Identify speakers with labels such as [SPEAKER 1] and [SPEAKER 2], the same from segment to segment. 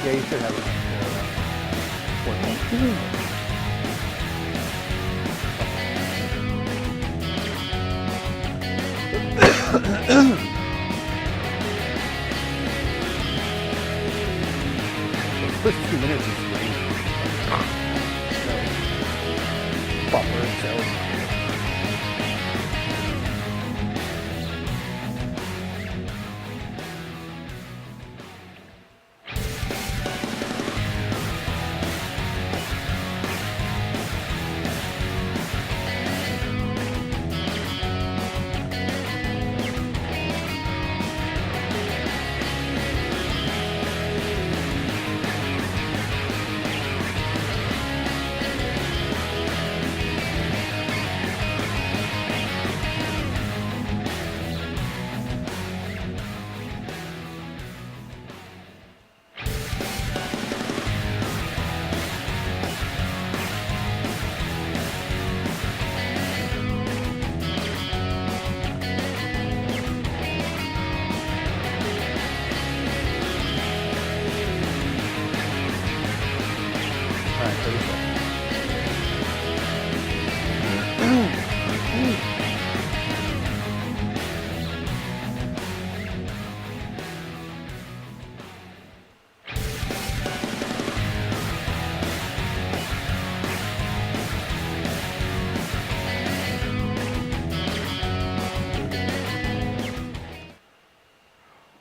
[SPEAKER 1] Jay should have enough for 14. The first 2 minutes is great. Buffer itself.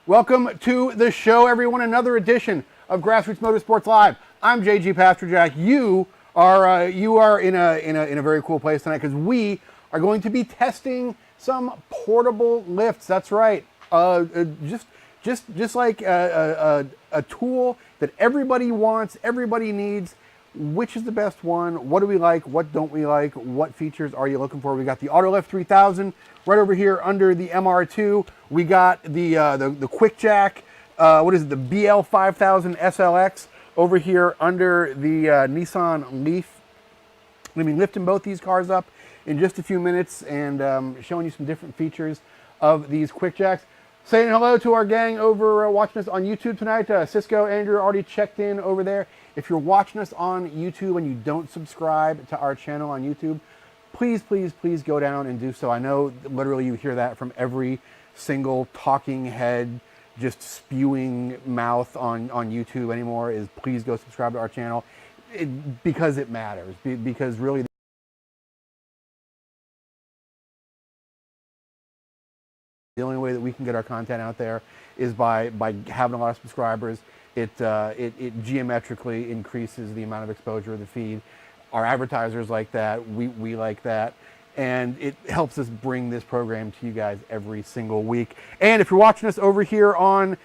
[SPEAKER 1] Welcome to the show, everyone. Another edition of Grassroots Motorsports Live. I'm JG Pasterjack. You are in a very cool place tonight because we are going to be testing some portable lifts. That's right. Just like a tool that everybody wants, everybody needs. Which is the best one? What do we like? What don't we like? What features are you looking for? We got the Autolift 3000 right over here under the MR2. We got the Quickjack. What is it? The BL 5000 SLX over here under the Nissan Leaf. I'm going to be lifting both these cars up in just a few minutes and showing you some different features of these Quickjacks. Saying hello to our gang over watching us on YouTube tonight. Cisco, Andrew already checked in over there. If you're watching us on YouTube and you don't subscribe to our channel on YouTube, please, please, please go down and do so. I know literally you hear that from every single talking head, just spewing mouth on YouTube anymore, is please go subscribe to our channel because it matters. Because really, the only way that we can get our content out there is by having a lot of subscribers. It geometrically increases the amount of exposure of the feed. Our advertisers like that. We like that. And it helps us bring this program to you guys every single week. And if you're watching us over here on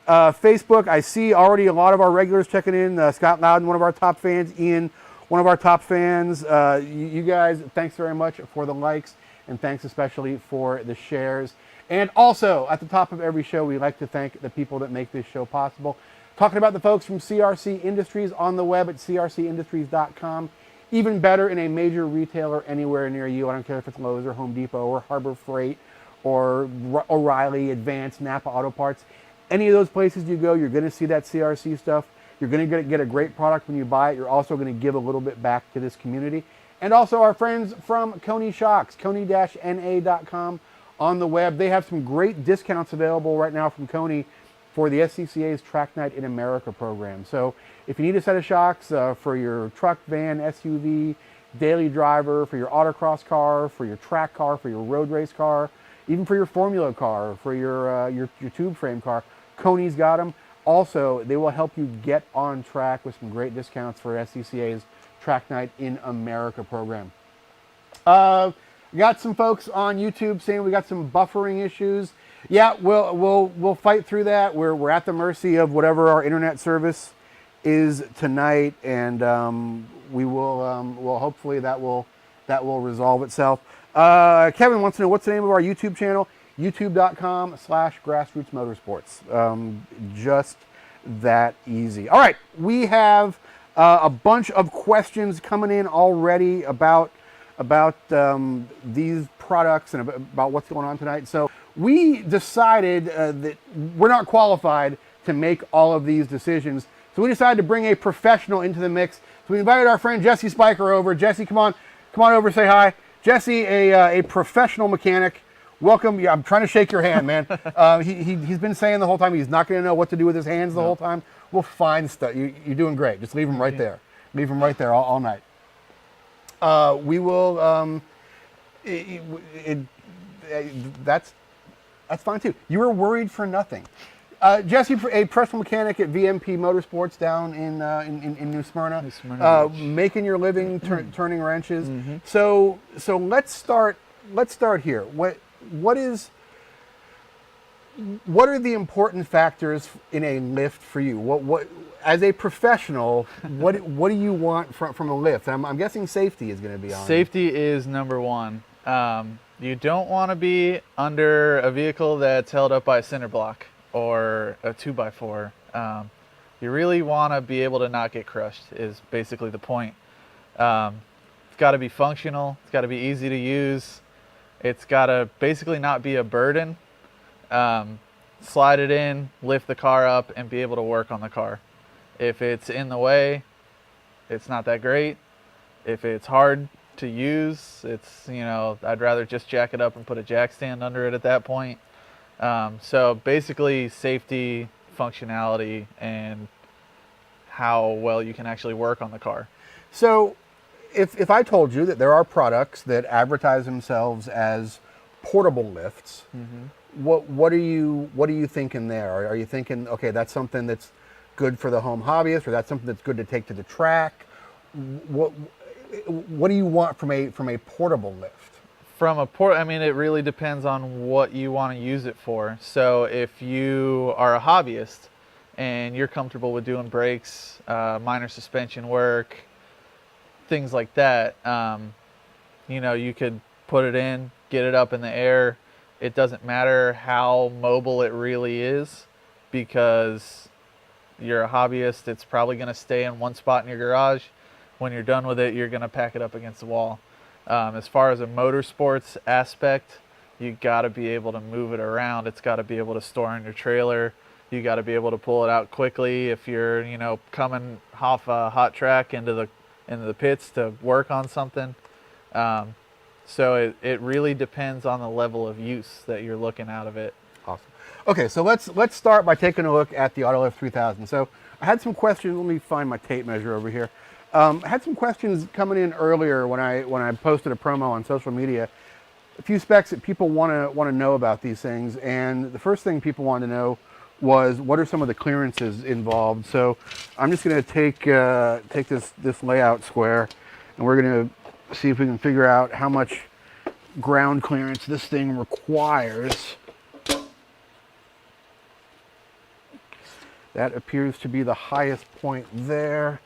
[SPEAKER 1] Facebook, I see already a lot of our regulars checking in. Scott Loudon, one of our top fans. Ian, one of our top fans. You guys, thanks very much for the likes. And thanks especially for the shares. And also, at the top of every show, we like to thank the people that make this show possible. Talking about the folks from CRC Industries on the web at crcindustries.com. Even better, in a major retailer anywhere near you. I don't care if it's Lowe's or Home Depot or Harbor Freight or O'Reilly, Advanced, Napa Auto Parts. Any of those places you go, you're going to see that CRC stuff. You're going to get a great product when you buy it. You're also going to give a little bit back to this community. And also our friends from Coney Shocks, coney-na.com on the web. They have some great discounts available right now from Coney for the SCCA's Track Night in America program. So if you need a set of shocks for your truck, van, SUV, daily driver, for your autocross car, for your track car, for your road race car, even for your formula car, for your tube frame car, Coney's got them. Also, they will help you get on track with some great discounts for SCCA's Track Night in America program. Got some folks on YouTube saying we got some buffering issues. Yeah, we'll fight through that. We're at the mercy of whatever our internet service is tonight, and we will well, hopefully that will resolve itself. Kevin wants to know what's the name of our YouTube channel. youtube.com/grassrootsmotorsports. Just that easy. All right, we have a bunch of questions coming in already about these products and about what's going on tonight. So we decided that we're not qualified to make all of these decisions. So we decided to bring a professional into the mix. So we invited our friend Jesse Spiker over. Jesse, come on over, say hi. Jesse, a professional mechanic. Welcome. Yeah, I'm trying to shake your hand, man. He's been saying the whole time he's not going to know what to do with his hands the whole time. We'll find stuff. You're doing great. Just leave him right there. Leave him right there all night. We will. That's fine too. You were worried for nothing. Jesse, a professional mechanic at VMP Motorsports down in New Smyrna, making your living turning wrenches. So let's start here. What are the important factors in a lift for you? What as a professional, what do you want from a lift? I'm guessing safety is going to be on.
[SPEAKER 2] Safety is number one. You don't want to be under a vehicle that's held up by a cinder block or a 2x4. You really want to be able to not get crushed is basically the point. It's got to be functional. It's got to be easy to use. It's got to basically not be a burden. Slide it in, lift the car up, and be able to work on the car. If it's in the way, it's not that great. If it's hard to use, it's, I'd rather just jack it up and put a jack stand under it at that point. So basically safety, functionality, and how well you can actually work on the car.
[SPEAKER 1] So if I told you that there are products that advertise themselves as portable lifts, what are you thinking there? Are you thinking, okay, that's something that's good for the home hobbyist, or that's something that's good to take to the track? What do you want from a portable lift?
[SPEAKER 2] It really depends on what you want to use it for. So if you are a hobbyist and you're comfortable with doing brakes, minor suspension work, things like that, you could put it in, get it up in the air. It doesn't matter how mobile it really is, because you're a hobbyist. It's probably going to stay in one spot in your garage. When you're done with it, you're going to pack it up against the wall. As far as a motorsports aspect, you got to be able to move it around. It's got to be able to store in your trailer. You got to be able to pull it out quickly if you're, coming off a hot track into the pits to work on something. So it really depends on the level of use that you're looking out of it.
[SPEAKER 1] Awesome. Okay, so let's start by taking a look at the Autolift 3000. So I had some questions. Let me find my tape measure over here. I had some questions coming in earlier when I posted a promo on social media. A few specs that people want to know about these things, and the first thing people wanted to know was what are some of the clearances involved. So I'm just going to take this layout square, and we're going to see if we can figure out how much ground clearance this thing requires. That appears to be the highest point there.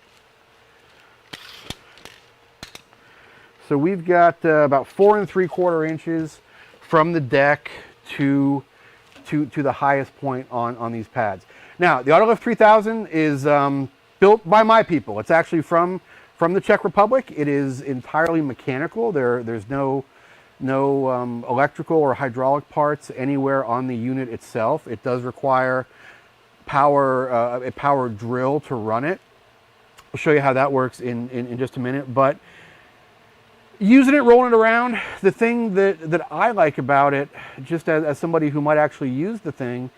[SPEAKER 1] So we've got about 4 3/4 inches from the deck to the highest point on these pads. Now, the Autolift 3000 is built by my people. It's actually from the Czech Republic. It is entirely mechanical. There's no electrical or hydraulic parts anywhere on the unit itself. It does require a power drill to run it. I'll show you how that works in just a minute. But using it, rolling it around, the thing that I like about it, just as somebody who might actually use the thing,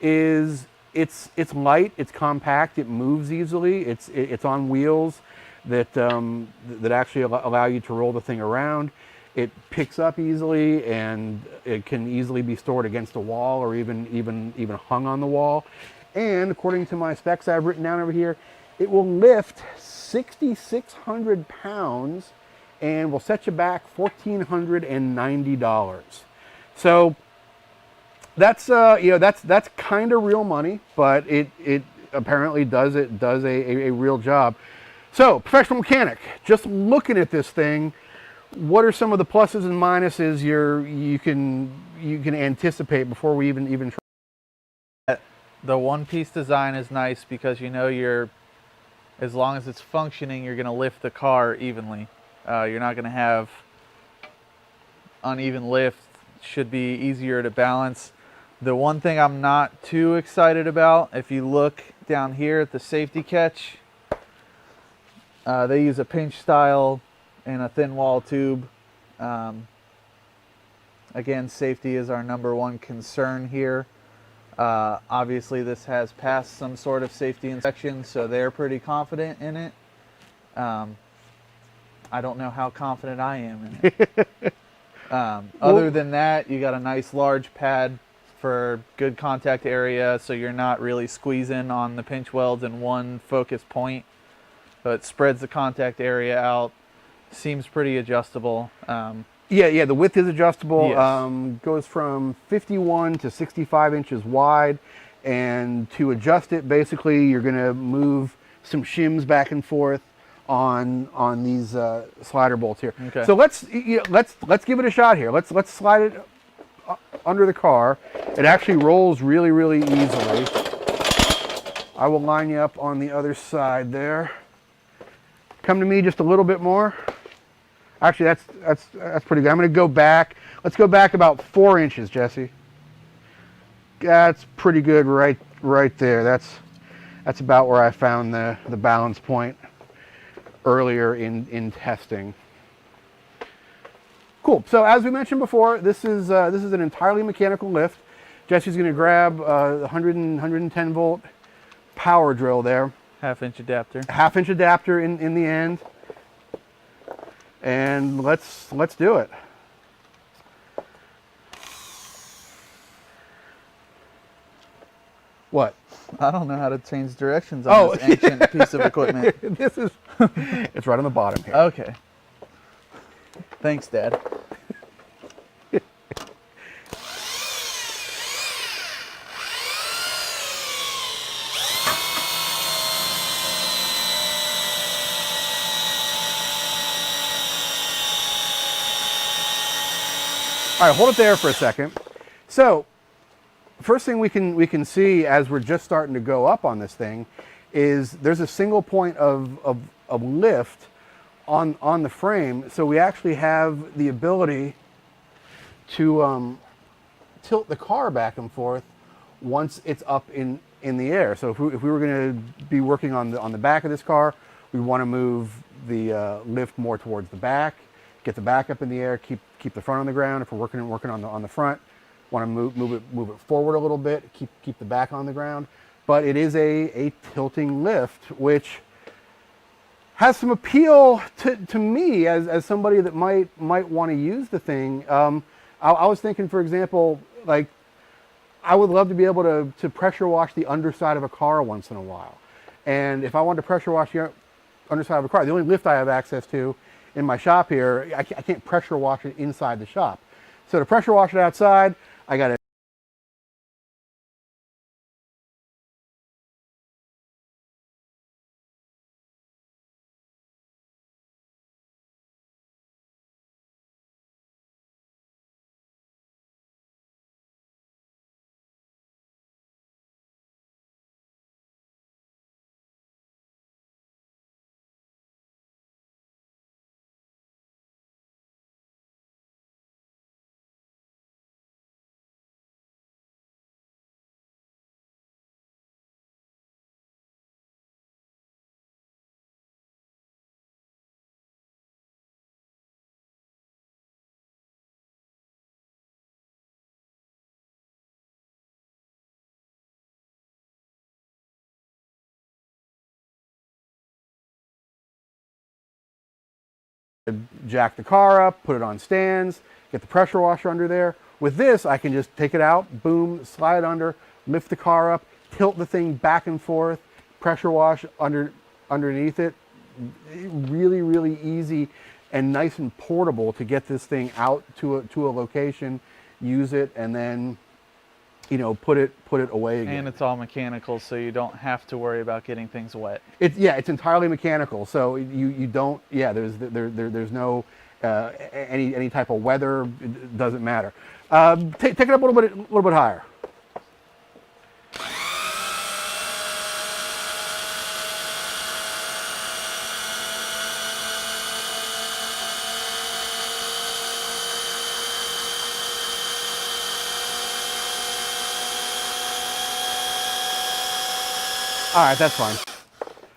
[SPEAKER 1] is it's light, it's compact, it moves easily, it's on wheels that actually allow you to roll the thing around. It picks up easily, and it can easily be stored against a wall or even hung on the wall. And according to my specs I've written down over here, it will lift 6,600 pounds and will set you back $1,490. So that's kind of real money, but it apparently does a real job. So, professional mechanic, just looking at this thing, what are some of the pluses and minuses you can anticipate before we even try?
[SPEAKER 2] The one-piece design is nice because as long as it's functioning, you're going to lift the car evenly. You're not going to have uneven lift. Should be easier to balance. The one thing I'm not too excited about, if you look down here at the safety catch. They use a pinch style and a thin wall tube. Again, safety is our #1 concern here. Obviously, this has passed some sort of safety inspection, so they're pretty confident in it. I don't know how confident I am in it. Other than that, you got a nice large pad for good contact area, so you're not really squeezing on the pinch welds in one focus point. So it spreads the contact area out. Seems pretty adjustable.
[SPEAKER 1] Yeah, the width is adjustable.
[SPEAKER 2] Yes.
[SPEAKER 1] Goes from 51 to 65 inches wide. And to adjust it, basically, you're going to move some shims back and forth on these slider bolts here.
[SPEAKER 2] Okay.
[SPEAKER 1] So let's give it a shot here. Let's slide it under the car. It actually rolls really, really easily. I will line you up on the other side there. Come to me just a little bit more. Actually, that's pretty good. I'm going to go back. Let's go back about 4 inches, Jesse. That's pretty good right there. That's about where I found the balance point earlier in testing. Cool. So as we mentioned before, this is an entirely mechanical lift. Jesse's going to grab a 110 volt power drill there.
[SPEAKER 2] Half-inch adapter.
[SPEAKER 1] Half-inch adapter in the end. And let's do it. What?
[SPEAKER 2] I don't know how to change directions on this ancient piece of equipment.
[SPEAKER 1] It's right on the bottom here.
[SPEAKER 2] Okay. Thanks, Dad.
[SPEAKER 1] All right, hold it there for a second. So, first thing we can see as we're just starting to go up on this thing is there's a single point of lift on the frame, so we actually have the ability to tilt the car back and forth once it's up in the air. So if we were going to be working on the back of this car, we want to move the lift more towards the back, get the back up in the air, keep the front on the ground. If we're working on the front, want to move it forward a little bit, keep the back on the ground. But it is a tilting lift, which has some appeal to me as somebody that might want to use the thing. I was thinking, for example, like I would love to be able to pressure wash the underside of a car once in a while. And if I wanted to pressure wash the underside of a car, the only lift I have access to in my shop here, I can't pressure wash it inside the shop. So to pressure wash it outside, I got to jack the car up, put it on stands, get the pressure washer under there. With this, I can just take it out, boom, slide under, lift the car up, tilt the thing back and forth, pressure wash underneath it. Really, really easy and nice and portable to get this thing out to a location, use it, and then put it away again.
[SPEAKER 2] And it's all mechanical, so you don't have to worry about getting things wet.
[SPEAKER 1] It's entirely mechanical, so you don't. Yeah, there's no any type of weather. It doesn't matter. Take it up a little bit higher. All right, that's fine.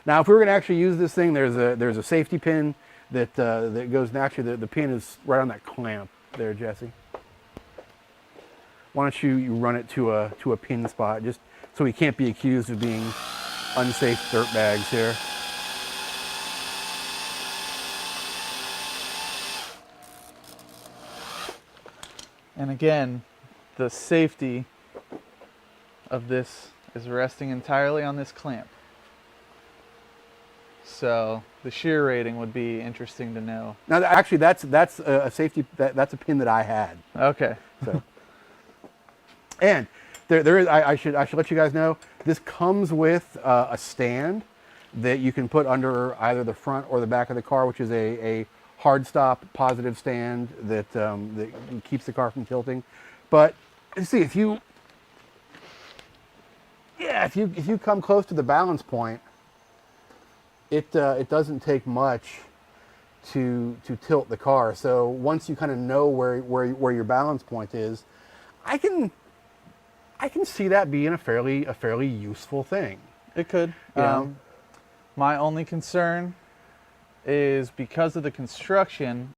[SPEAKER 1] Now, if we were going to actually use this thing, there's a safety pin that goes. Actually, the pin is right on that clamp there, Jesse. Why don't you run it to a pin spot, just so we can't be accused of being unsafe dirtbags here.
[SPEAKER 2] And again, the safety of this is resting entirely on this clamp. So the shear rating would be interesting to know.
[SPEAKER 1] Now, actually, that's a safety. That's a pin that I had.
[SPEAKER 2] Okay.
[SPEAKER 1] So, and there is. I should let you guys know. This comes with a stand that you can put under either the front or the back of the car, which is a hard stop positive stand that keeps the car from tilting. But you see, if you come close to the balance point, it doesn't take much to tilt the car. So once you kind of know where your balance point is, I can see that being a fairly useful thing.
[SPEAKER 2] It could. My only concern is because of the construction.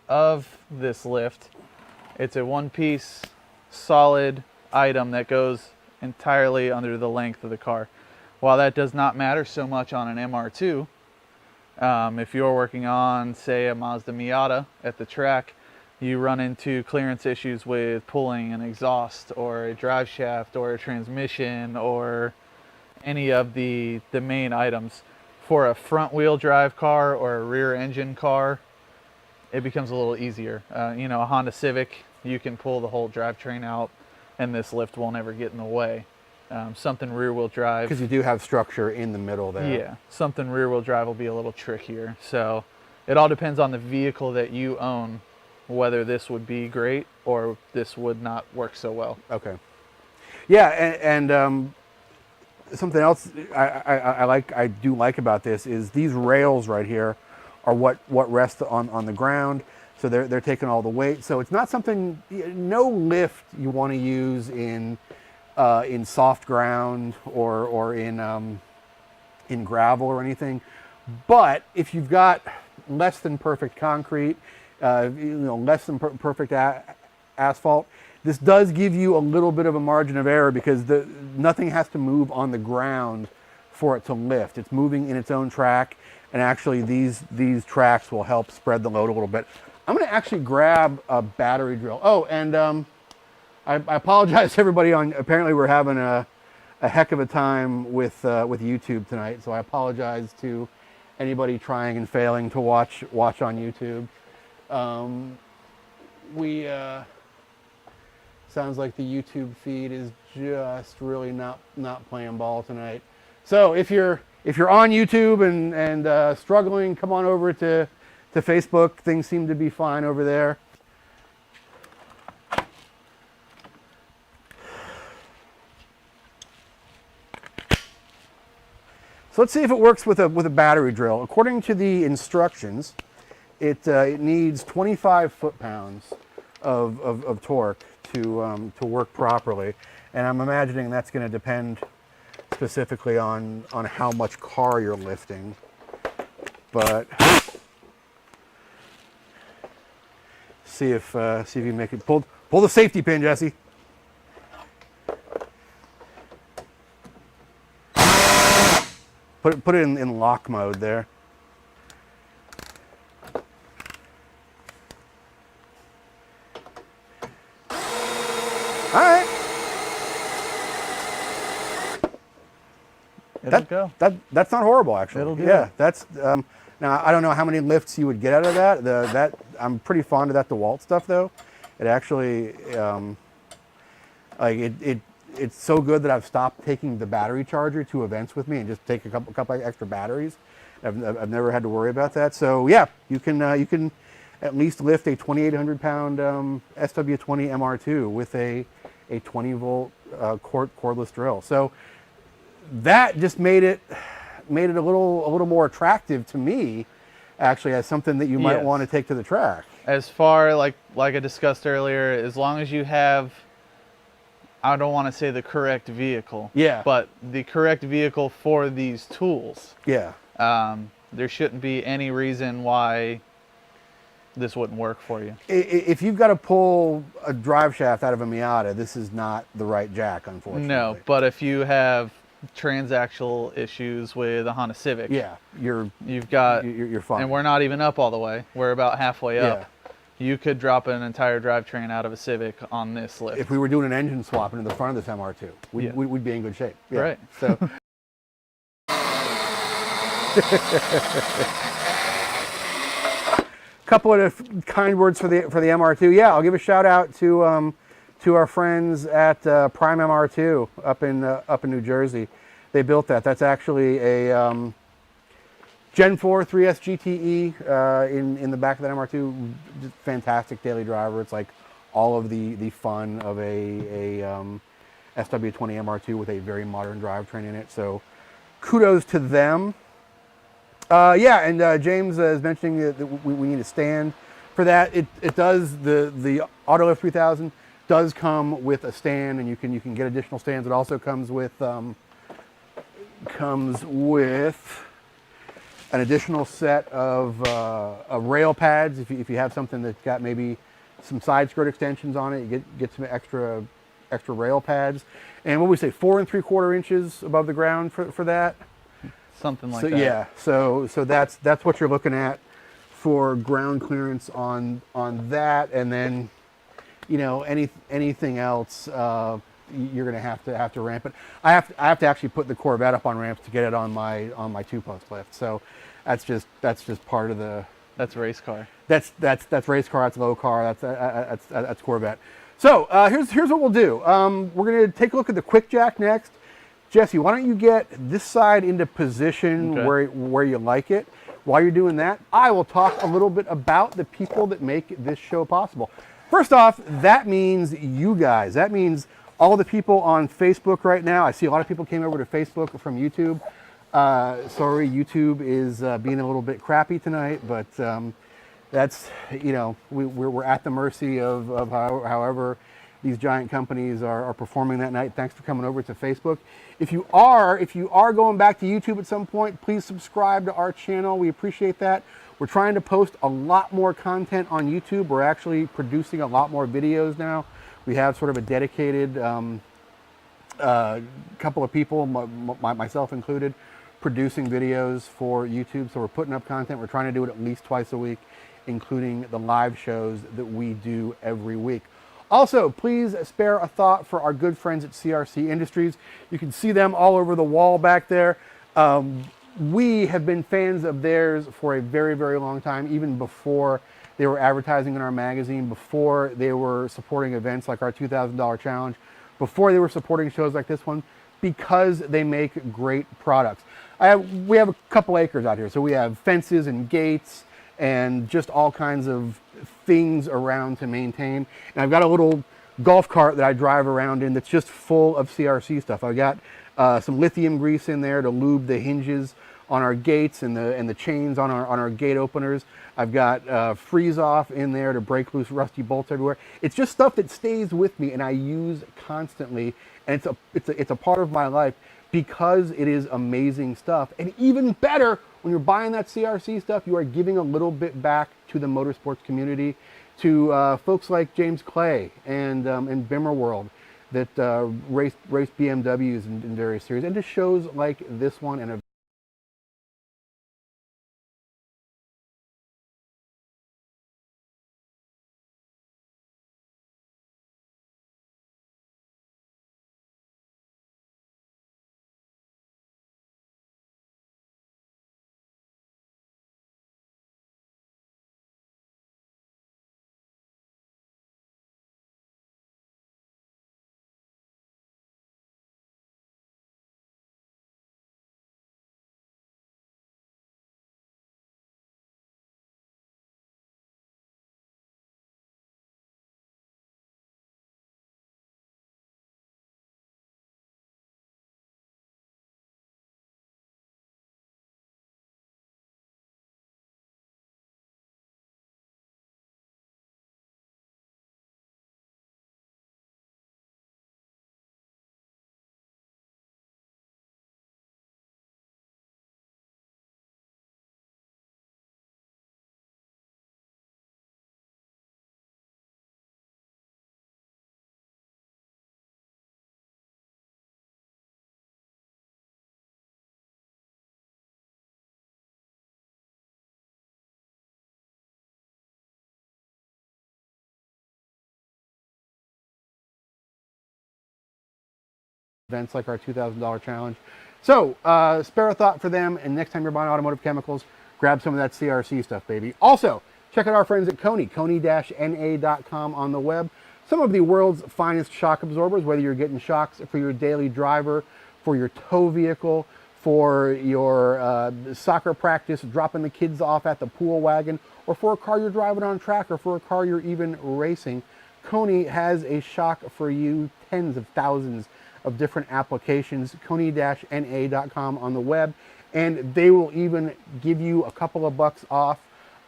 [SPEAKER 2] Of this lift, it's a one-piece solid item that goes entirely under the length of the car. While that does not matter so much on an MR2, if you're working on, say, a Mazda Miata at the track, you run into clearance issues with pulling an exhaust or a drive shaft or a transmission or any of the main items. For a front-wheel drive car or a rear engine car, it becomes a little easier. A Honda Civic, you can pull the whole drivetrain out and this lift won't ever get in the way. Something rear-wheel drive.
[SPEAKER 1] Because you do have structure in the middle there.
[SPEAKER 2] Yeah, something rear-wheel drive will be a little trickier. So it all depends on the vehicle that you own, whether this would be great or this would not work so well.
[SPEAKER 1] Okay. Yeah, and something else I do like about this is these rails right here are what rest on the ground. So they're taking all the weight. So it's not something, no lift you want to use in soft ground or in gravel or anything. But if you've got less than perfect concrete, less than perfect asphalt, this does give you a little bit of a margin of error because nothing has to move on the ground for it to lift. It's moving in its own track, and actually these tracks will help spread the load a little bit. I'm going to actually grab a battery drill. Oh, and I apologize to everybody apparently we're having a heck of a time with YouTube tonight, so I apologize to anybody trying and failing to watch on YouTube. Sounds like the YouTube feed is just really not playing ball tonight. So if you're on YouTube and struggling, come on over to Facebook. Things seem to be fine over there. So let's see if it works with a battery drill. According to the instructions, it needs 25 foot-pounds of torque to work properly, and I'm imagining that's going to depend specifically on how much car you're lifting. But see if you make it. Pull the safety pin, Jesse. Put it in lock mode there. All right.
[SPEAKER 2] It'll go.
[SPEAKER 1] That's not horrible, actually.
[SPEAKER 2] It'll do
[SPEAKER 1] yeah,
[SPEAKER 2] it.
[SPEAKER 1] that's now I don't know how many lifts you would get out of that. That I'm pretty fond of that DeWalt stuff though. It actually like it's so good that I've stopped taking the battery charger to events with me and just take a couple extra batteries. I've never had to worry about that. So yeah, you can at least lift a 2,800 pound SW20 MR2 with a 20 volt cordless drill. So that just made it a little more attractive to me, actually, as something that you might want to take to the track.
[SPEAKER 2] As far like I discussed earlier, as long as you have, I don't want to say the correct vehicle, but the correct vehicle for these tools.
[SPEAKER 1] Yeah.
[SPEAKER 2] There shouldn't be any reason why this wouldn't work for you.
[SPEAKER 1] If you've got to pull a drive shaft out of a Miata, this is not the right jack, unfortunately.
[SPEAKER 2] No, but if you have transaxle issues with a Honda Civic, you're fine. And we're not even up all the way. We're about halfway up.
[SPEAKER 1] Yeah.
[SPEAKER 2] You could drop an entire drivetrain out of a Civic on this lift.
[SPEAKER 1] If we were doing an engine swap into the front of this MR2, we'd be in good shape. Yeah.
[SPEAKER 2] Right.
[SPEAKER 1] So. Couple of kind words for the MR2. Yeah, I'll give a shout out to our friends at Prime MR2 up in New Jersey. They built that. That's actually a Gen 4 3S GTE in the back of that MR2. Just fantastic daily driver. It's like all of the fun of a SW20 MR2 with a very modern drivetrain in it. So kudos to them. And James is mentioning that we need a stand for that. It does, the Autolift 3000 does come with a stand, and you can get additional stands. It also comes with an additional set of rail pads. If you have something that's got maybe some side skirt extensions on it, you get some extra rail pads. And what we say, 4 3/4 inches above the ground for that.
[SPEAKER 2] Something like that.
[SPEAKER 1] Yeah, so that's what you're looking at for ground clearance on that, and then anything else you're gonna have to ramp it. I have to actually put the Corvette up on ramps to get it on my 2-post lift. So that's just part of the.
[SPEAKER 2] That's race car.
[SPEAKER 1] That's race car. That's low car. That's Corvette. So here's what we'll do. We're gonna take a look at the Quickjack next. Jesse, why don't you get this side into position where you like it? While you're doing that, I will talk a little bit about the people that make this show possible. First off, that means you guys. That means all the people on Facebook right now. I see a lot of people came over to Facebook from YouTube. Sorry, YouTube is being a little bit crappy tonight, but that's, we're at the mercy of however these giant companies are performing that night. Thanks for coming over to Facebook. If you are going back to YouTube at some point, please subscribe to our channel. We appreciate that. We're trying to post a lot more content on YouTube. We're actually producing a lot more videos now. We have sort of a dedicated couple of people, myself included, producing videos for YouTube. So we're putting up content. We're trying to do it at least twice a week, including the live shows that we do every week. Also, please spare a thought for our good friends at CRC Industries. You can see them all over the wall back there. We have been fans of theirs for a very, very long time, even before they were advertising in our magazine, before they were supporting events like our $2,000 challenge, before they were supporting shows like this one, because they make great products. We have a couple acres out here, so we have fences and gates and just all kinds of things around to maintain. And I've got a little golf cart that I drive around in that's just full of CRC stuff. I got some lithium grease in there to lube the hinges on our gates and the chains on our gate openers. I've got freeze off in there to break loose rusty bolts everywhere. It's just stuff that stays with me and I use constantly, and it's a part of my life because it is amazing stuff. And even better, when you're buying that CRC stuff, you are giving a little bit back to the motorsports community, to folks like James Clay and Bimmer World that race BMWs in various series, and to shows like this one and events like our $2,000 challenge. So spare a thought for them, and next time you're buying automotive chemicals, grab some of that CRC stuff, baby. Also, check out our friends at coney-na.com on the web. Some of the world's finest shock absorbers, whether you're getting shocks for your daily driver, for your tow vehicle, for your soccer practice, dropping the kids off at the pool wagon, or for a car you're driving on track, or for a car you're even racing. Coney has a shock for you, tens of thousands of different applications, coney-na.com on the web, and they will even give you a couple of bucks off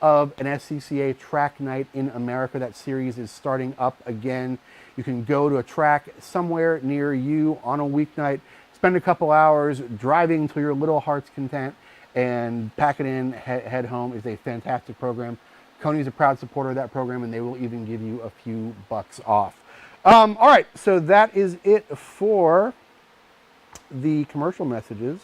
[SPEAKER 1] of an SCCA track night in America. That series is starting up again. You can go to a track somewhere near you on a weeknight, spend a couple hours driving till your little heart's content, and pack it in, head home. It's a fantastic program. Coney's a proud supporter of that program, and they will even give you a few bucks off. All right, so that is it for the commercial messages,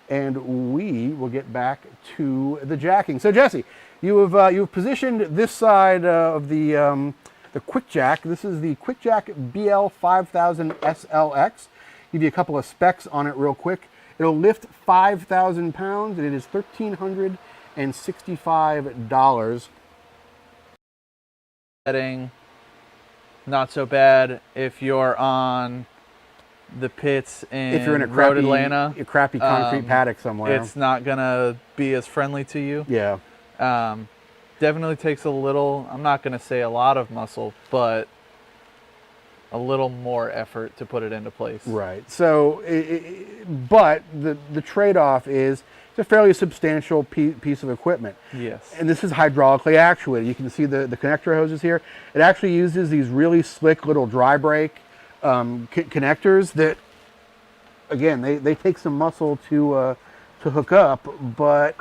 [SPEAKER 1] and we will get back to the jacking. So Jesse, you've positioned this side of the Quickjack. This is the Quickjack BL 5000 SLX. Give you a couple of specs on it real quick. It'll lift 5,000 pounds, and it is $1,365.
[SPEAKER 2] Setting, not so bad if you're on the pits in
[SPEAKER 1] If you're in a
[SPEAKER 2] Road Atlanta,
[SPEAKER 1] a crappy concrete paddock somewhere,
[SPEAKER 2] it's not gonna be as friendly to you.
[SPEAKER 1] Yeah.
[SPEAKER 2] Definitely takes a little, I'm not gonna say a lot of muscle, but a little more effort to put it into place.
[SPEAKER 1] Right. So, but the trade-off is it's a fairly substantial piece of equipment.
[SPEAKER 2] Yes.
[SPEAKER 1] And this is hydraulically actuated. You can see the connector hoses here. It actually uses these really slick little dry brake connectors that, again, they take some muscle to hook up, but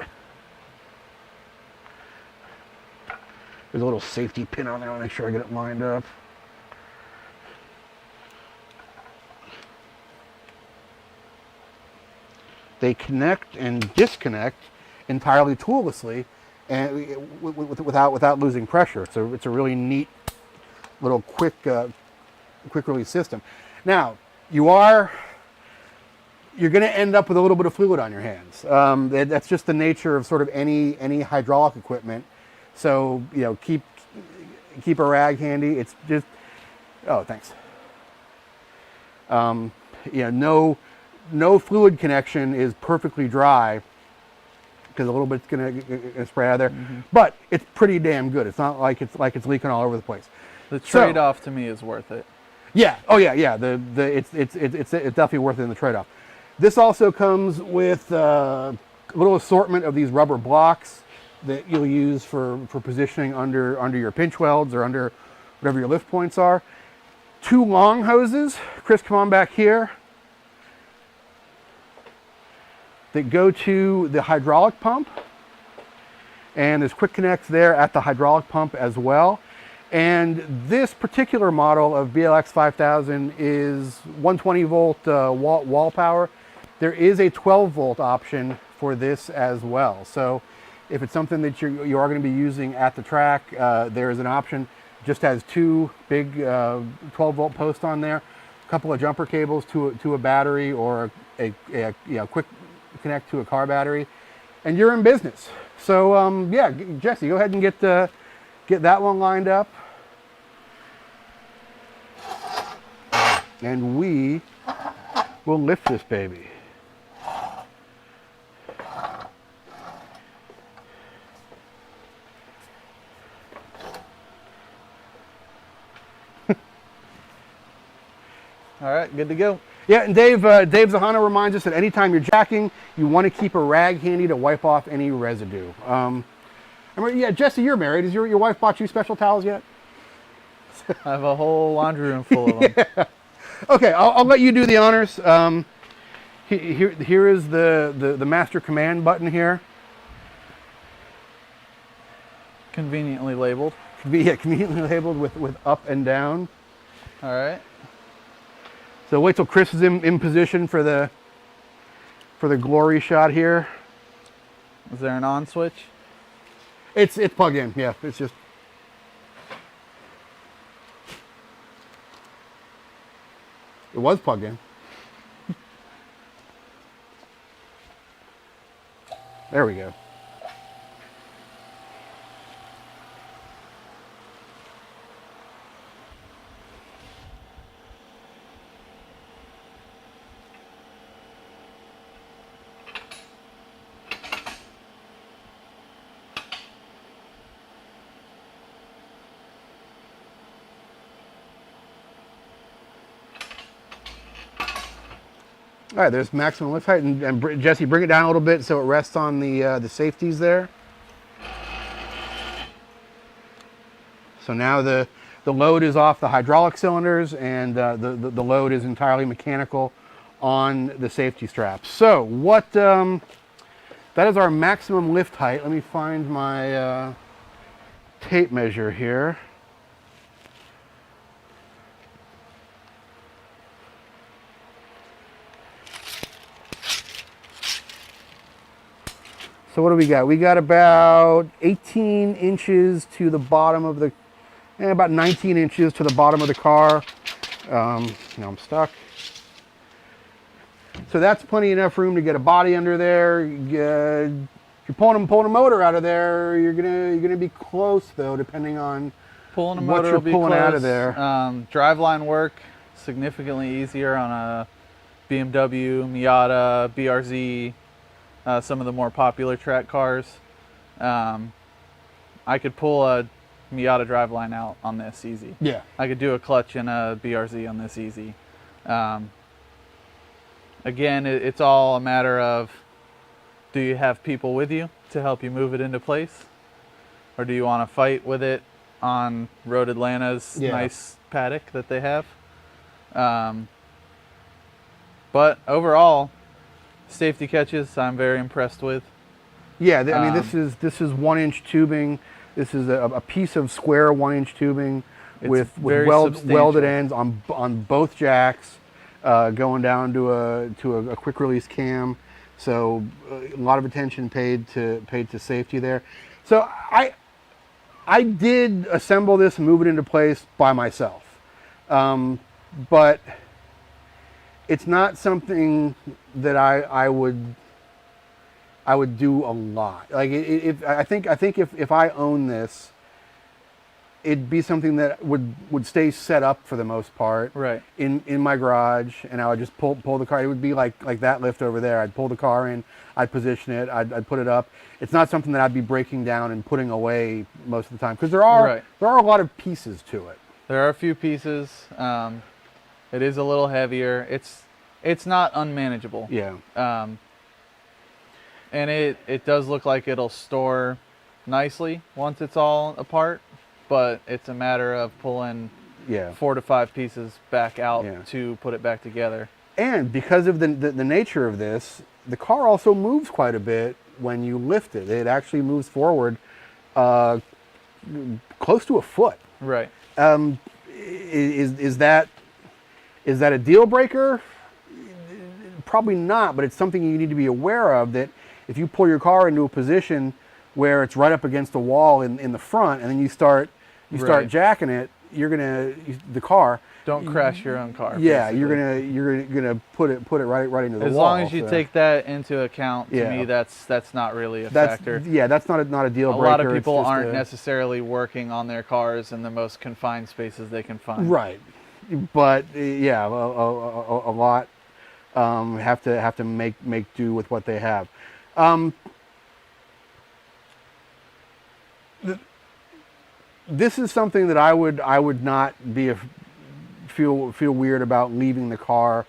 [SPEAKER 1] there's a little safety pin on there. I'll make sure I get it lined up. They connect and disconnect entirely toollessly, and without losing pressure. So it's a really neat little quick release system. Now you're going to end up with a little bit of fluid on your hands. That's just the nature of sort of any hydraulic equipment. So keep a rag handy. It's just thanks. No fluid connection is perfectly dry because a little bit's gonna spray out of there, but it's pretty damn good. It's not like it's leaking all over the place.
[SPEAKER 2] The trade-off to me is worth it.
[SPEAKER 1] Yeah. Oh yeah, yeah. It's definitely worth it in the trade-off. This also comes with a little assortment of these rubber blocks that you'll use for positioning under your pinch welds or under whatever your lift points are. 2 long hoses. Chris, come on back here. That go to the hydraulic pump. And there's quick connects there at the hydraulic pump as well. And this particular model of BLX 5000 is 120 volt wall power. There is a 12 volt option for this as well. So if it's something that you are going to be using at the track, there is an option. Just has 2 big 12 volt posts on there, a couple of jumper cables to a battery or a quick connect to a car battery, and you're in business. So yeah, Jesse, go ahead and get that one lined up, and we will lift this baby.
[SPEAKER 2] All right, good to go.
[SPEAKER 1] Yeah, and Dave Zahana reminds us that anytime you're jacking, you want to keep a rag handy to wipe off any residue. Yeah, Jesse, you're married. Has your wife bought you special towels yet?
[SPEAKER 2] I have a whole laundry room full of them.
[SPEAKER 1] Yeah. Okay, I'll let you do the honors. Here is the master command button here.
[SPEAKER 2] Conveniently labeled.
[SPEAKER 1] Yeah, conveniently labeled with up and down.
[SPEAKER 2] All right.
[SPEAKER 1] So wait till Chris is in position for the glory shot here.
[SPEAKER 2] Is there an on switch?
[SPEAKER 1] It's plugged in. Yeah, it's just. It was plugged in. There we go. All right, there's maximum lift height, and Jesse, bring it down a little bit so it rests on the safeties there. So now the load is off the hydraulic cylinders, and the load is entirely mechanical on the safety straps. So what that is our maximum lift height. Let me find my tape measure here. So what do we got? We got about 18 inches to the bottom of the, about 19 inches to the bottom of the car. Now I'm stuck. So that's plenty enough room to get a body under there. If you're pulling a motor out of there, you're gonna be close though, depending on
[SPEAKER 2] Pulling a
[SPEAKER 1] what
[SPEAKER 2] motor
[SPEAKER 1] you're
[SPEAKER 2] will be
[SPEAKER 1] pulling
[SPEAKER 2] close.
[SPEAKER 1] out of there.
[SPEAKER 2] Driveline work significantly easier on a BMW, Miata, BRZ. Some of the more popular track cars. I could pull a Miata driveline out on this easy.
[SPEAKER 1] Yeah.
[SPEAKER 2] I could do a clutch and a BRZ on this easy. Again, it's all a matter of, do you have people with you to help you move it into place? Or do you want to fight with it on Road Atlanta's nice paddock that they have? But overall, safety catches I'm very impressed with.
[SPEAKER 1] Yeah, I mean this is 1-inch tubing. This is a piece of square 1-inch tubing with welded ends on both jacks, going down to a quick release cam. So a lot of attention paid to safety there. So I did assemble this and move it into place by myself, but it's not something that I would do a lot. Like I think if I own this, it'd be something that would stay set up for the most part,
[SPEAKER 2] right,
[SPEAKER 1] in my garage, and I would just pull the car. It would be like that lift over there. I'd pull the car in, I'd position it, I'd put it up. It's not something that I'd be breaking down and putting away most of the time, because there are a lot of pieces to it.
[SPEAKER 2] There are a few pieces. It is a little heavier. It's not unmanageable.
[SPEAKER 1] Yeah.
[SPEAKER 2] And it does look like it'll store nicely once it's all apart, but it's a matter of pulling 4 to 5 pieces back out to put it back together.
[SPEAKER 1] And because of the nature of this, the car also moves quite a bit when you lift it. It actually moves forward close to a foot.
[SPEAKER 2] Right.
[SPEAKER 1] Is that a deal breaker? Probably not, but it's something you need to be aware of, that if you pull your car into a position where it's right up against the wall in the front, and then you start jacking it, the car.
[SPEAKER 2] Don't crash your own car.
[SPEAKER 1] Yeah,
[SPEAKER 2] basically.
[SPEAKER 1] you're gonna put it right into the wall.
[SPEAKER 2] As long as you take that into account, to me, that's not really a factor.
[SPEAKER 1] Yeah, that's not a deal breaker.
[SPEAKER 2] A lot of people aren't necessarily working on their cars in the most confined spaces they can find.
[SPEAKER 1] Right, but yeah, a lot have to make do with what they have. This is something that I would not feel weird about leaving the car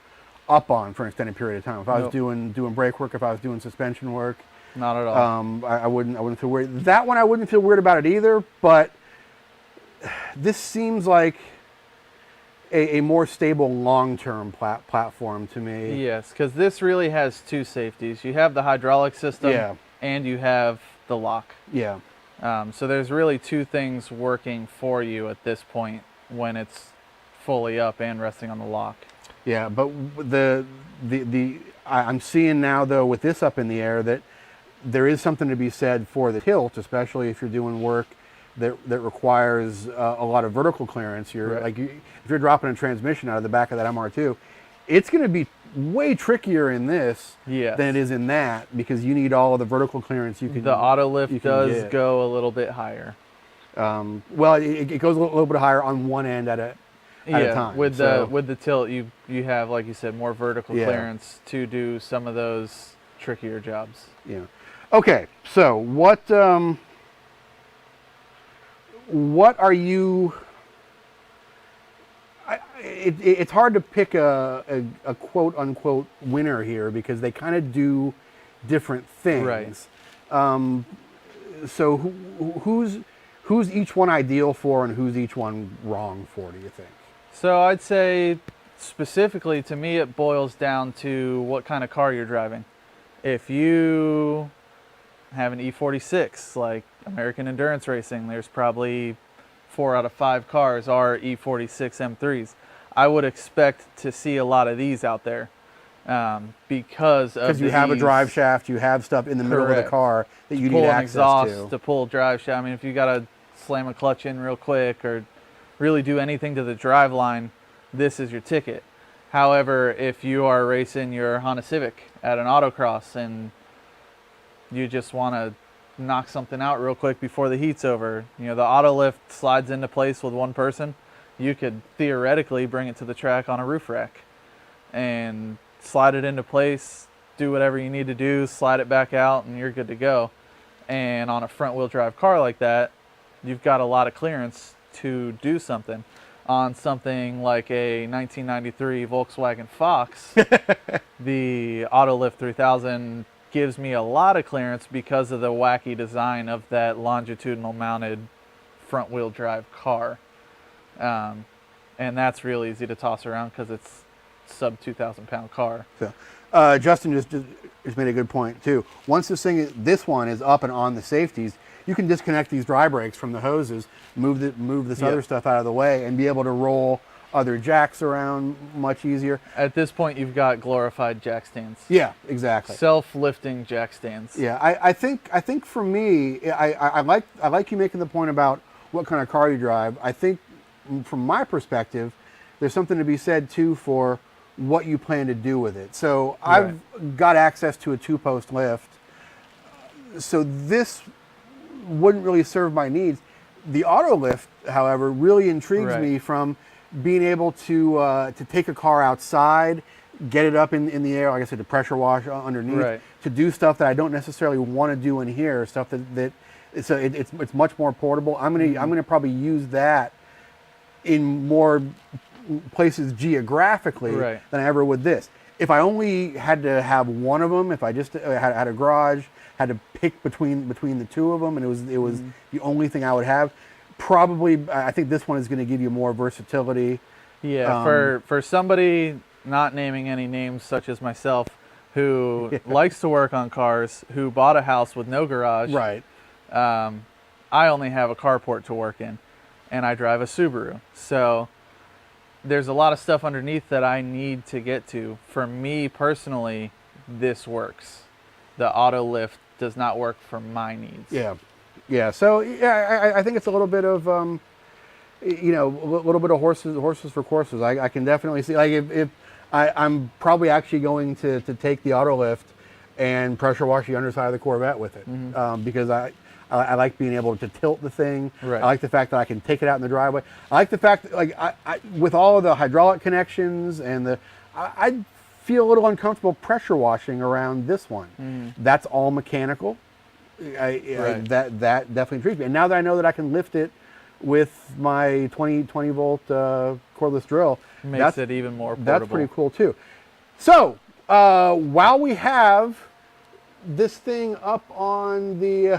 [SPEAKER 1] up on for an extended period of time. If I was doing brake work, if I was doing suspension work,
[SPEAKER 2] not at all.
[SPEAKER 1] I wouldn't feel weird. That one I wouldn't feel weird about it either. But this seems like a more stable long-term platform to me.
[SPEAKER 2] Yes, because this really has 2 safeties. You have the hydraulic system, and you have the lock.
[SPEAKER 1] Yeah.
[SPEAKER 2] So there's really 2 things working for you at this point when it's fully up and resting on the lock.
[SPEAKER 1] Yeah, but I'm seeing now, though, with this up in the air, that there is something to be said for the tilt, especially if you're doing work that requires a lot of vertical clearance. If you're dropping a transmission out of the back of that MR2, it's going to be way trickier in this than it is in that, because you need all of the vertical clearance you can.
[SPEAKER 2] The Autolift does go a little bit higher.
[SPEAKER 1] Well, it goes a little bit higher on one end at a time.
[SPEAKER 2] With the tilt, you have, like you said, more vertical clearance to do some of those trickier jobs.
[SPEAKER 1] Yeah. Okay. So what are you? It's hard to pick a quote unquote winner here, because they kind of do different things.
[SPEAKER 2] Right.
[SPEAKER 1] So who's each one ideal for, and who's each one wrong for, do you think?
[SPEAKER 2] So I'd say specifically to me, it boils down to what kind of car you're driving. If you have an E46, like American Endurance Racing, there's probably 4 out of 5 cars are E46 M3s. I would expect to see a lot of these out there because
[SPEAKER 1] you have a drive shaft, you have stuff in the middle of the car that you need access
[SPEAKER 2] exhaust to pull drive shaft. I mean, if you got to slam a clutch in real quick or really do anything to the drive line, this is your ticket. However, if you are racing your Honda Civic at an autocross and you just want to knock something out real quick before the heat's over, the Autolift slides into place with one person. You could theoretically bring it to the track on a roof rack and slide it into place, do whatever you need to do, slide it back out, and you're good to go. And on a front wheel drive car like that, you've got a lot of clearance to do something. On something like a 1993 Volkswagen Fox, the Autolift 3000 gives me a lot of clearance because of the wacky design of that longitudinal mounted front wheel drive car. And that's real easy to toss around because it's sub 2,000 pound car.
[SPEAKER 1] So, Justin just made a good point too. Once this one is up and on the safeties, you can disconnect these dry brakes from the hoses, move this other stuff out of the way, and be able to roll other jacks around much easier.
[SPEAKER 2] At this point, you've got glorified jack stands.
[SPEAKER 1] Yeah, exactly.
[SPEAKER 2] Self-lifting jack stands.
[SPEAKER 1] Yeah, I think for me, I like you making the point about what kind of car you drive. I think from my perspective, there's something to be said too for what you plan to do with it. So I've got access to a 2-post lift, so this wouldn't really serve my needs. The Autolift, however, really intrigues me from being able to take a car outside, get it up in the air, like I said, to pressure wash underneath, to do stuff that I don't necessarily want to do in here, stuff that it's much more portable. I'm gonna probably use that in more places geographically
[SPEAKER 2] Right.
[SPEAKER 1] than I ever would this. If I only had to have one of them, if I just had a garage, had to pick between the two of them, and it was the only thing I would have, probably I think this one is going to give you more versatility.
[SPEAKER 2] Yeah, for somebody, not naming any names such as myself, who likes to work on cars, who bought a house with no garage.
[SPEAKER 1] Right.
[SPEAKER 2] I only have a carport to work in, and I drive a Subaru. So there's a lot of stuff underneath that I need to get to. For me personally, this works. The Autolift does not work for my needs.
[SPEAKER 1] Yeah. Yeah. So yeah, I think it's a little bit of you know, a little bit of horses for courses. I can definitely see, like, if I'm probably actually going to take the Autolift and pressure wash the underside of the Corvette with it, because I like being able to tilt the thing.
[SPEAKER 2] Right.
[SPEAKER 1] I like the fact that I can take it out in the driveway. I like the fact that, like, I with all of the hydraulic connections and I feel a little uncomfortable pressure washing around this one. That's all mechanical.
[SPEAKER 2] Right.
[SPEAKER 1] That definitely intrigues me. And now that I know that I can lift it with my 20 volt cordless drill,
[SPEAKER 2] Makes it even more portable.
[SPEAKER 1] that's pretty cool too. So while we have this thing up on the,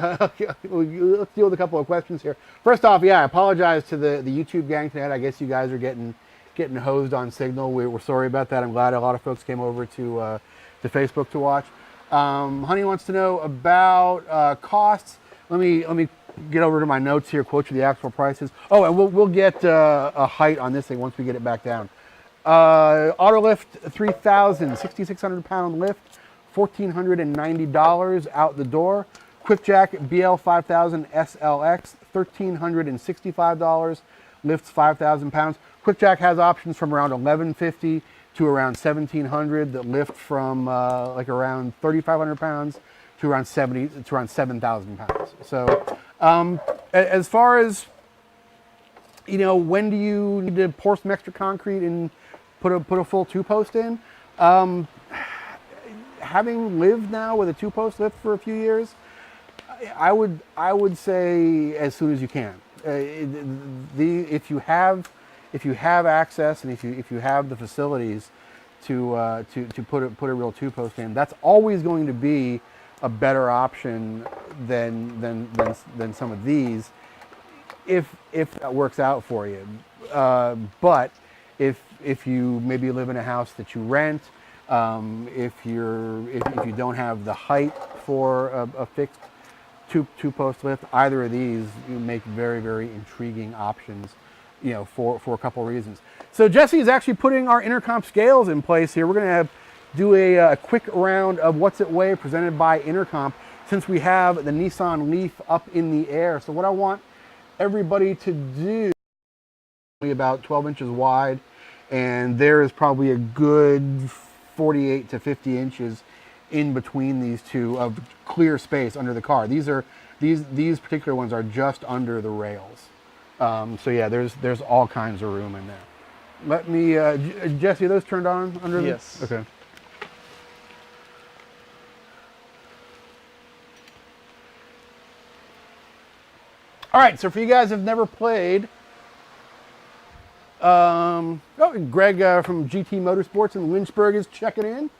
[SPEAKER 1] let's deal with a couple of questions here. First off, yeah, I apologize to the YouTube gang tonight. I guess you guys are getting hosed on signal. We're sorry about that. I'm glad a lot of folks came over to Facebook to watch. Honey wants to know about costs. Let me get over to my notes here, quote you the actual prices. Oh, and we'll get a height on this thing once we get it back down. Autolift 3,000, 6,600 pound lift, $1,490 out the door. Quickjack BL 5000 SLX, $1,365, lifts 5,000 pounds. Quickjack has options from around $1,150 to around $1,700 that lift from like around 3,500 pounds to around 7,000 pounds. So as far as, you know, when do you need to pour some extra concrete and put a full two-post in? Having lived now with a two-post lift for a few years, I would say as soon as you can. If you have access and if you have the facilities to put a real two-post in, that's always going to be a better option than some of these, if that works out for you. But if you maybe live in a house that you rent, if you don't have the height for a fixed two-post lift, either of these make very, very intriguing options, you know, for a couple reasons. So Jesse is actually putting our intercom scales in place here. We're going to do a quick round of What's It Weigh presented by Intercomp, since we have the Nissan Leaf up in the air. So what I want everybody to do, about 12 inches wide, and there is probably a good 48 to 50 inches in between these two of clear space under the car. These particular ones are just under the rails. So yeah, there's all kinds of room in there. Let me, Jesse, are those turned on under the?
[SPEAKER 2] Yes.
[SPEAKER 1] Okay. All right, so for you guys who've never played, Greg from GT Motorsports in Lynchburg is checking in.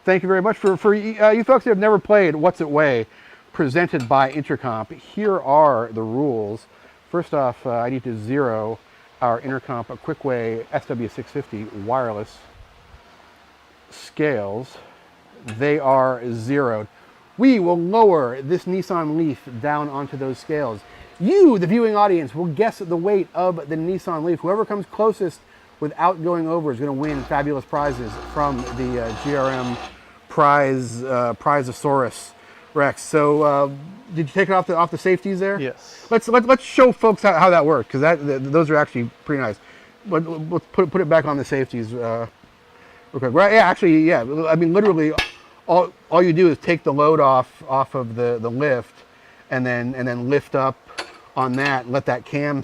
[SPEAKER 1] Thank you very much. For you folks who have never played What's It Weigh, presented by Intercomp, here are the rules. First off, I need to zero our Intercomp Quickweigh SW650 wireless scales. They are zeroed. We will lower this Nissan Leaf down onto those scales. You, the viewing audience, will guess the weight of the Nissan Leaf. Whoever comes closest without going over is going to win fabulous prizes from the GRM Prizeosaurus Rex. So, did you take it off the safeties there?
[SPEAKER 2] Yes.
[SPEAKER 1] Let's show folks how that works, because those are actually pretty nice. But let's put it back on the safeties. Okay. Right. Yeah. Actually, yeah. I mean, literally, all you do is take the load off of the lift, and then lift up on that, and let that cam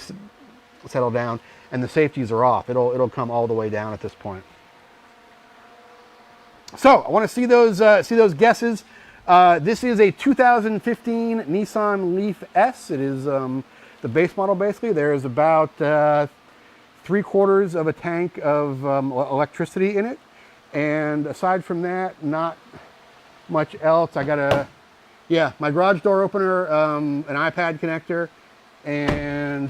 [SPEAKER 1] settle down, and the safeties are off. It'll come all the way down at this point. So I want to see those guesses. This is a 2015 Nissan Leaf S. It is the base model basically. There's about 3 3/4 of a tank of electricity in it. And aside from that, not much else. I got my garage door opener, an iPad connector, and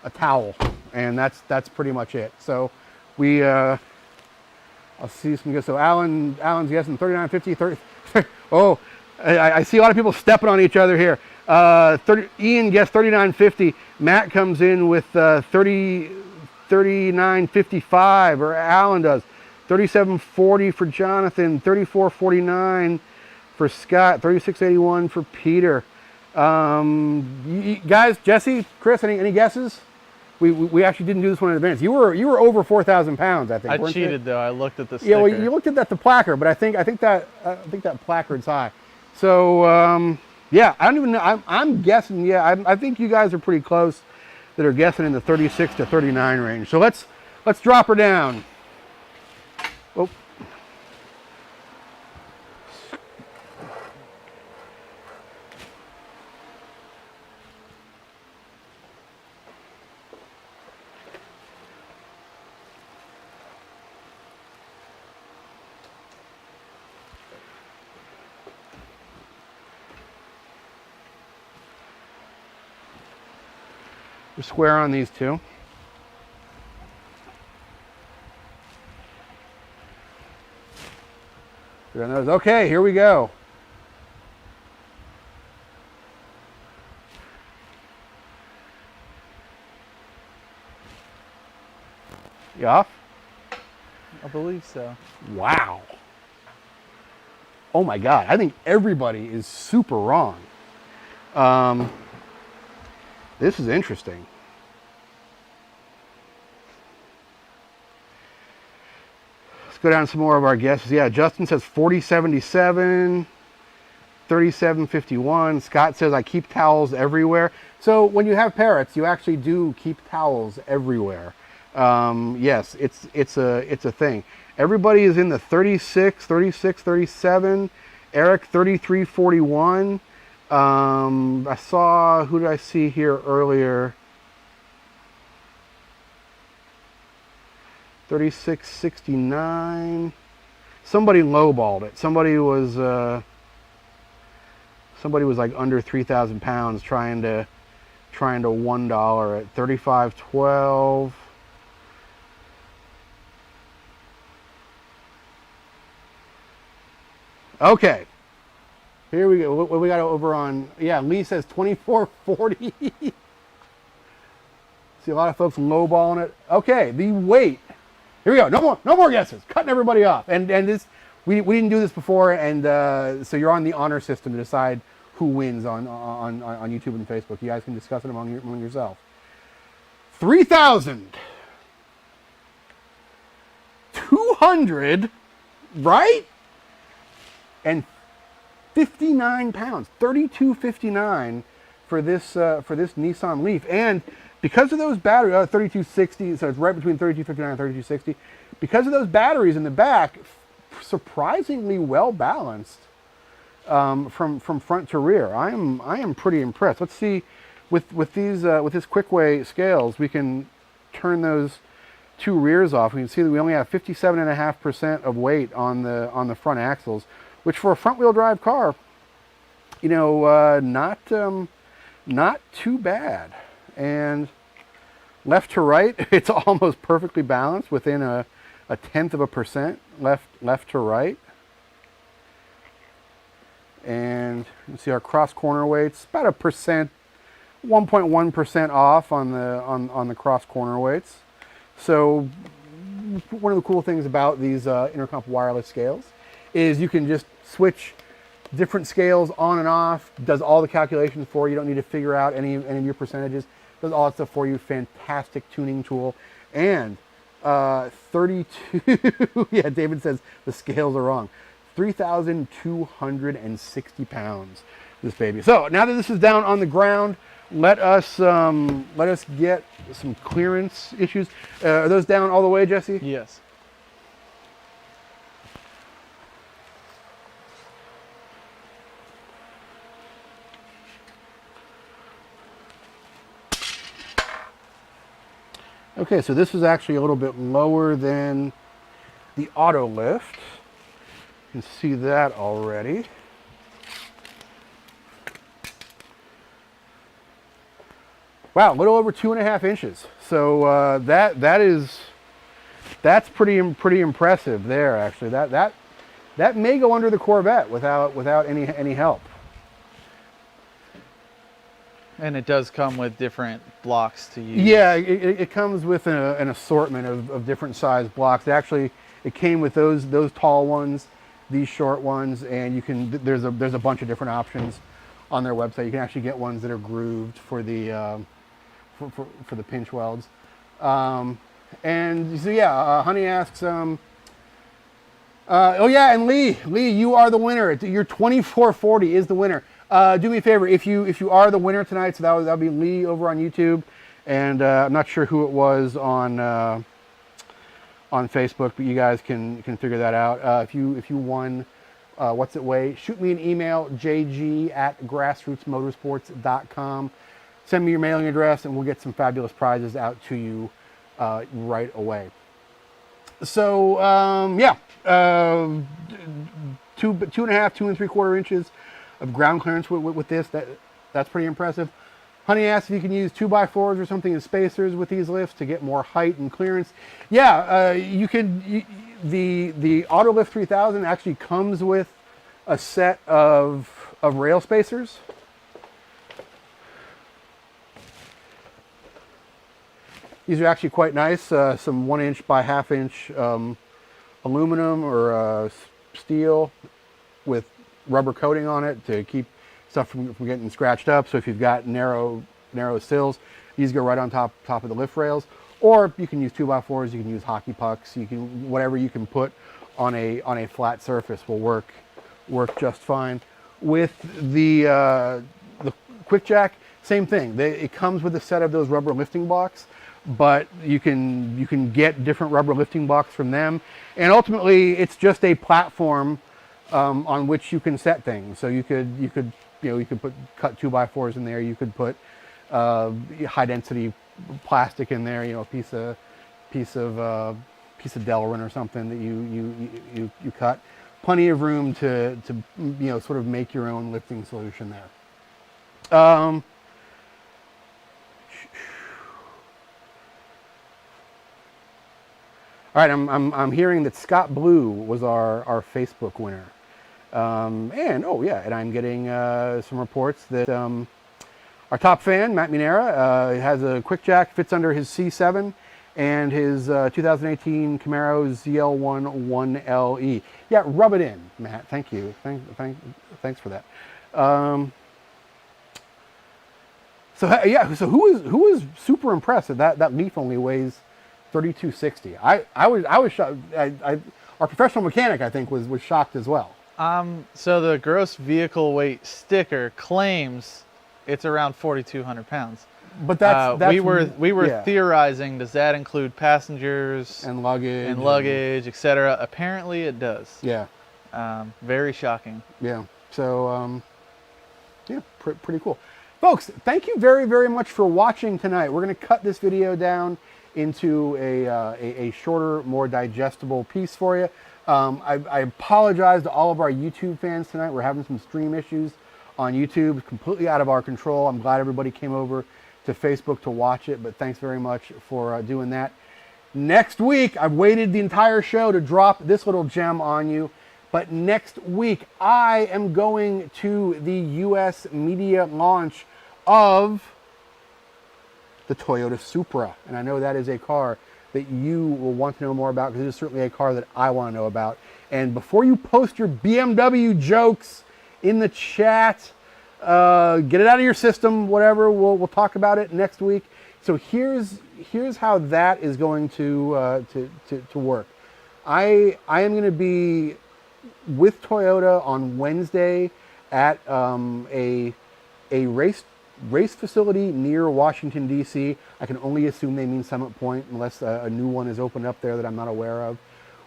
[SPEAKER 1] a towel. And that's pretty much it. So we, I'll see some guesses. So Alan's guessing 39.50, 30. Oh, I see a lot of people stepping on each other here. Ian guessed 39.50. Matt comes in with 39.55, or Alan does. 37.40 for Jonathan. 34.49 for Scott. 36.81 for Peter. Guys, Jesse, Chris, any guesses? We actually didn't do this one in advance. You were over 4,000 pounds, I think.
[SPEAKER 2] I
[SPEAKER 1] weren't
[SPEAKER 2] cheated
[SPEAKER 1] you?
[SPEAKER 2] though. I looked at the sticker.
[SPEAKER 1] Yeah, well, you looked at the placard, but I think that placard's high. So yeah, I don't even know. I'm guessing. Yeah, I think you guys are pretty close. That are guessing in the 36 to 39 range. So let's drop her down. Oh. We're square on these two. Okay, here we go. You off?
[SPEAKER 2] I believe so.
[SPEAKER 1] Wow. Oh my God, I think everybody is super wrong. This is interesting. Let's go down some more of our guesses. Yeah, Justin says 40.77, 37.51. Scott says I keep towels everywhere. So when you have parrots, you actually do keep towels everywhere. Yes, it's a thing. Everybody is in the 36, 37. Eric 33.41. I saw, who did I see here earlier? 36.69. Somebody lowballed it. Somebody was like under 3,000 pounds trying to $1 at 35.12. Okay. Here we go. What we got over on? Yeah, Lee says 24.40. See a lot of folks lowballing it. Okay, the weight. Here we go. No more guesses. Cutting everybody off. And this, we didn't do this before, and so you're on the honor system to decide who wins on YouTube and Facebook. You guys can discuss it among yourself. 3,200, right? And 59 pounds, 32.59 for this Nissan Leaf. And because of those batteries, 3260, so it's right between 3259 and 3260. Because of those batteries in the back, surprisingly well balanced from front to rear. I am pretty impressed. Let's see, with this Quickway scales, we can turn those two rears off. We can see that we only have 57.5% of weight on the front axles, which for a front-wheel drive car, you know, not too bad. And left to right, it's almost perfectly balanced within a 0.1% left to right. And you can see our cross corner weights about 1.1% off on the cross corner weights. So one of the cool things about these Intercomp wireless scales is you can just switch different scales on and off, does all the calculations for you. You don't need to figure out any of your percentages. Does all that stuff for you. Fantastic tuning tool. And 32, yeah, David says the scales are wrong. 3,260 pounds, this baby. So now that this is down on the ground, let us get some clearance issues. Are those down all the way, Jesse?
[SPEAKER 2] Yes.
[SPEAKER 1] Okay, so this is actually a little bit lower than the Autolift. You can see that already. Wow, a little over 2.5 inches. So that's pretty impressive there. Actually, that may go under the Corvette without any help.
[SPEAKER 2] And it does come with different blocks to use.
[SPEAKER 1] Yeah, it comes with an assortment of different size blocks. It came with those tall ones, these short ones, and you can there's a bunch of different options on their website. You can actually get ones that are grooved for the for the pinch welds. And so yeah, Honey asks, oh yeah, and Lee, you are the winner. Your 2440 is the winner. Do me a favor, if you are the winner tonight, so that'll be Lee over on YouTube, and I'm not sure who it was on Facebook, but you guys can figure that out. If you won, what's it weigh? Shoot me an email, jg@grassrootsmotorsports.com. Send me your mailing address, and we'll get some fabulous prizes out to you right away. So yeah, 2.5, 2 3/4 inches of ground clearance with this. That's pretty impressive. Honey asked if you can use 2x4s or something as spacers with these lifts to get more height and clearance. Yeah, you could. The Autolift 3000 actually comes with a set of rail spacers. These are actually quite nice. Some 1 inch by 1/2 inch aluminum or steel with rubber coating on it to keep stuff from getting scratched up. So if you've got narrow sills, these go right on top of the lift rails. Or you can use 2x4s. You can use hockey pucks. You can whatever you can put on a flat surface will work just fine. With the Quickjack, same thing. It comes with a set of those rubber lifting blocks, but you can get different rubber lifting blocks from them, and ultimately it's just a platform on which you can set things. So you could cut 2x4s in there. You could put high density plastic in there. A piece of Delrin or something that you cut. Plenty of room to sort of make your own lifting solution there. All right, I'm hearing that Scott Blue was our Facebook winner. And oh yeah, and I'm getting some reports that our top fan, Matt Minera, has a Quickjack, fits under his C7 and his 2018 Camaro ZL1 1LE. Yeah, rub it in, Matt. Thank you. Thanks for that. So yeah, so who is super impressed that Leaf only weighs 3260. I was shocked. Our professional mechanic, I think, was shocked as well.
[SPEAKER 2] So the gross vehicle weight sticker claims it's around 4,200 pounds.
[SPEAKER 1] But that's
[SPEAKER 2] we were theorizing, does that include passengers
[SPEAKER 1] and luggage,
[SPEAKER 2] etc.? Apparently it does.
[SPEAKER 1] Yeah.
[SPEAKER 2] Very shocking.
[SPEAKER 1] Yeah. So yeah, pretty cool. Folks, thank you very, very much for watching tonight. We're going to cut this video down into a shorter, more digestible piece for you. I apologize to all of our YouTube fans tonight. We're having some stream issues on YouTube, completely out of our control. I'm glad everybody came over to Facebook to watch it, but thanks very much for doing that. Next week, I've waited the entire show to drop this little gem on you, but next week I am going to the US media launch of the Toyota Supra, and I know that is a car that you will want to know more about, because it is certainly a car that I want to know about. And before you post your BMW jokes in the chat, get it out of your system, whatever. We'll talk about it next week. So here's how that is going to work. I am going to be with Toyota on Wednesday at a race facility near Washington, D.C. I can only assume they mean Summit Point, unless a new one is opened up there that I'm not aware of.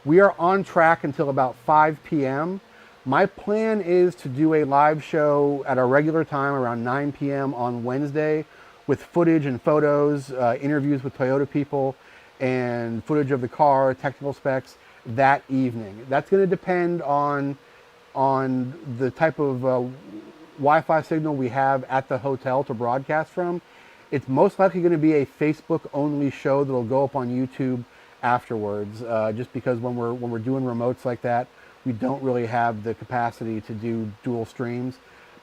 [SPEAKER 1] We are on track until about 5 p.m. My plan is to do a live show at a regular time around 9 p.m. on Wednesday, with footage and photos, interviews with Toyota people, and footage of the car, technical specs that evening. That's going to depend on the type of Wi-Fi signal we have at the hotel to broadcast from. It's most likely going to be a Facebook-only show that'll go up on YouTube afterwards, just because when we're doing remotes like that, we don't really have the capacity to do dual streams.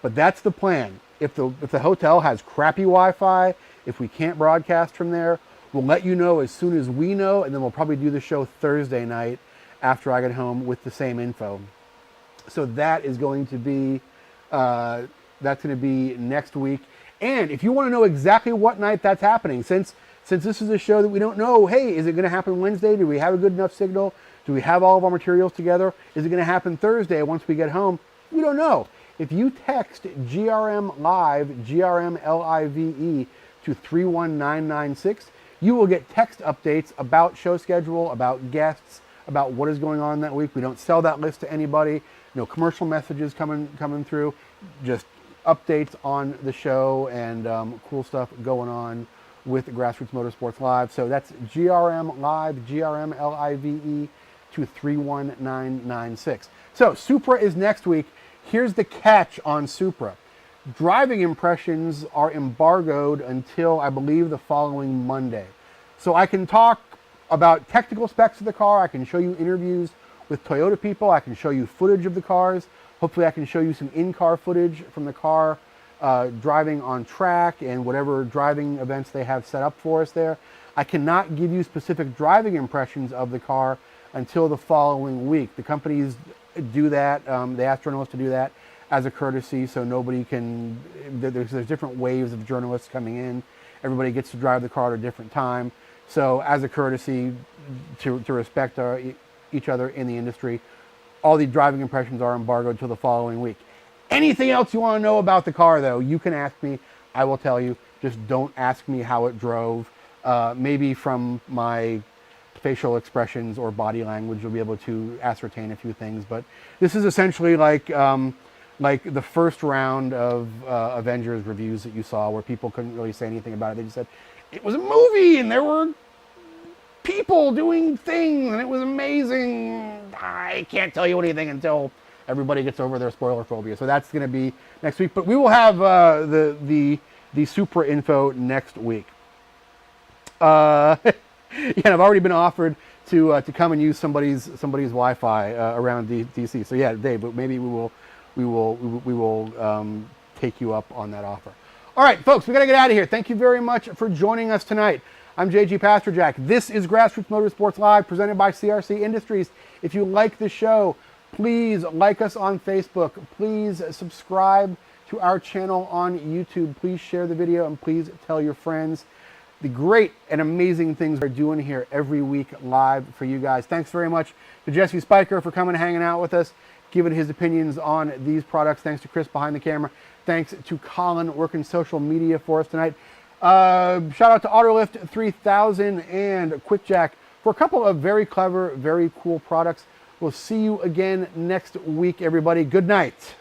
[SPEAKER 1] But that's the plan. If the hotel has crappy Wi-Fi, if we can't broadcast from there, we'll let you know as soon as we know, and then we'll probably do the show Thursday night after I get home with the same info. So that is going to be next week. And if you want to know exactly what night that's happening, since this is a show that we don't know, hey, is it going to happen Wednesday? Do we have a good enough signal? Do we have all of our materials together? Is it going to happen Thursday once we get home? We don't know. If you text GRM Live, GRMLIVE, to 31996, you will get text updates about show schedule, about guests, about what is going on that week. We don't sell that list to anybody. No commercial messages coming through. Just updates on the show and cool stuff going on with Grassroots Motorsports Live. So that's GRM Live, GRMLIVE, to 31996. So Supra is next week. Here's the catch on Supra. Driving impressions are embargoed until, I believe, the following Monday. So I can talk about technical specs of the car. I can show you interviews with Toyota people. I can show you footage of the cars. Hopefully I can show you some in-car footage from the car driving on track and whatever driving events they have set up for us there. I cannot give you specific driving impressions of the car until the following week. The companies do that. They ask journalists to do that as a courtesy, so nobody can, there's different waves of journalists coming in. Everybody gets to drive the car at a different time. So as a courtesy to respect each other in the industry, all the driving impressions are embargoed until the following week. Anything else you want to know about the car, though, you can ask me. I will tell you. Just don't ask me how it drove. Maybe from my facial expressions or body language, you'll be able to ascertain a few things. But this is essentially like the first round of Avengers reviews that you saw, where people couldn't really say anything about it. They just said it was a movie and there were people doing things and it was amazing. I can't tell you anything until everybody gets over their spoiler phobia. So that's going to be next week. But we will have the Supra info next week. Yeah, I've already been offered to come and use somebody's Wi-Fi around DC. So yeah, Dave, but maybe we will take you up on that offer. All right, folks, we got to get out of here. Thank you very much for joining us tonight. I'm JG Pasterjack. This is Grassroots Motorsports Live, presented by CRC Industries. If you like the show, please like us on Facebook. Please subscribe to our channel on YouTube. Please share the video and please tell your friends the great and amazing things we're doing here every week live for you guys. Thanks very much to Jesse Spiker for coming and hanging out with us, giving his opinions on these products. Thanks to Chris behind the camera. Thanks to Colin working social media for us tonight. Shout out to Autolift 3000 and Quickjack for a couple of very clever, very cool products. We'll see you again next week, everybody. Good night.